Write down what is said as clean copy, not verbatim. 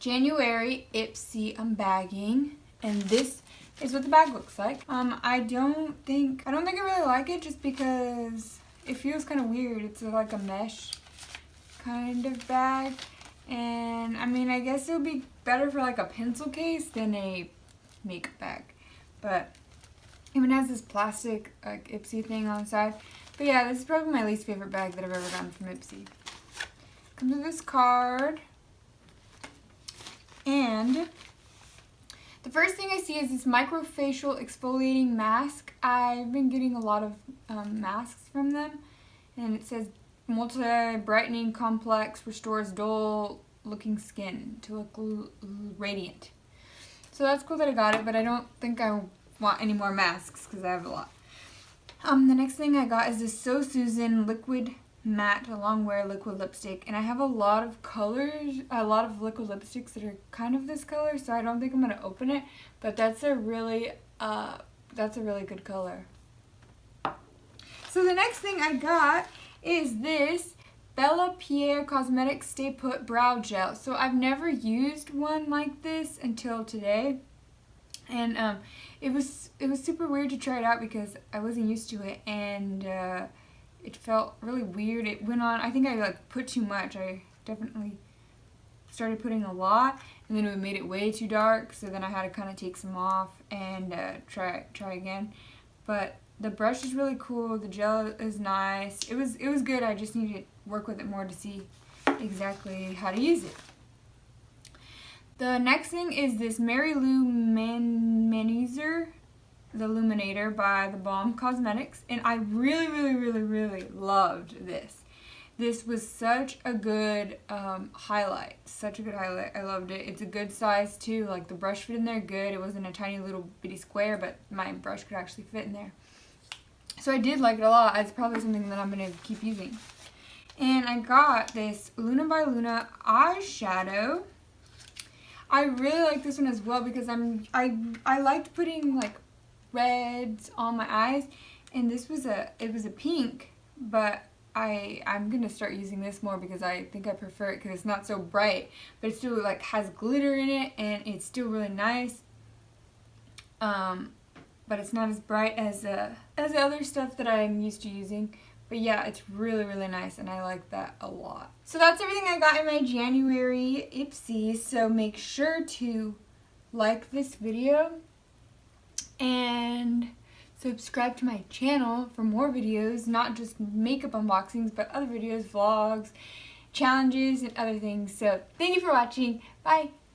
January Ipsy Unbagging, and this is what the bag looks like. I don't think I really like it just because it feels kind of weird. It's like a mesh kind of bag, and I mean, I guess it would be better for like a pencil case than a makeup bag, but it even has this plastic like Ipsy thing on the side. But yeah, this is probably my least favorite bag that I've ever gotten from Ipsy. Comes with this card, and the first thing I see is this microfacial exfoliating mask. I've been getting a lot of masks from them, and it says multi-brightening complex restores dull looking skin to look radiant. So that's cool that I got it, but I don't think I want any more masks because I have a lot. The next thing I got is this So Susan liquid matte long wear liquid lipstick, and I have a lot of colors, a lot of liquid lipsticks that are kind of this color, so I don't think I'm gonna open it, but that's a really good color. So the next thing I got is this Bella Pierre Cosmetics Stay Put Brow Gel. So I've never used one like this until today, and it was super weird to try it out because I wasn't used to it, and it felt really weird. It went on, I think I like put too much. I definitely started putting a lot, and then it made it way too dark, so then I had to kind of take some off and try again. But the brush is really cool, the gel is nice. It was good. I just need to work with it more to see exactly how to use it. The next thing is this Mary Lou Manizer, the Illuminator by The Balm Cosmetics, and I really loved this. This was such a good highlight. Such a good highlight. I loved it. It's a good size too. Like the brush fit in there good. It wasn't a tiny little bitty square, but my brush could actually fit in there. So I did like it a lot. It's probably something that I'm going to keep using. And I got this Luna by Luna eyeshadow. I really like this one as well because I liked putting like reds on my eyes, and this was it was a pink, but I'm gonna start using this more because I think I prefer it because it's not so bright, but it still like has glitter in it, and it's still really nice. But it's not as bright as the other stuff that I'm used to using. But yeah, it's really nice, and I like that a lot. So that's everything I got in my January Ipsy. So make sure to like this video and subscribe to my channel for more videos, not just makeup unboxings, but other videos, vlogs, challenges, and other things. So thank you for watching. Bye!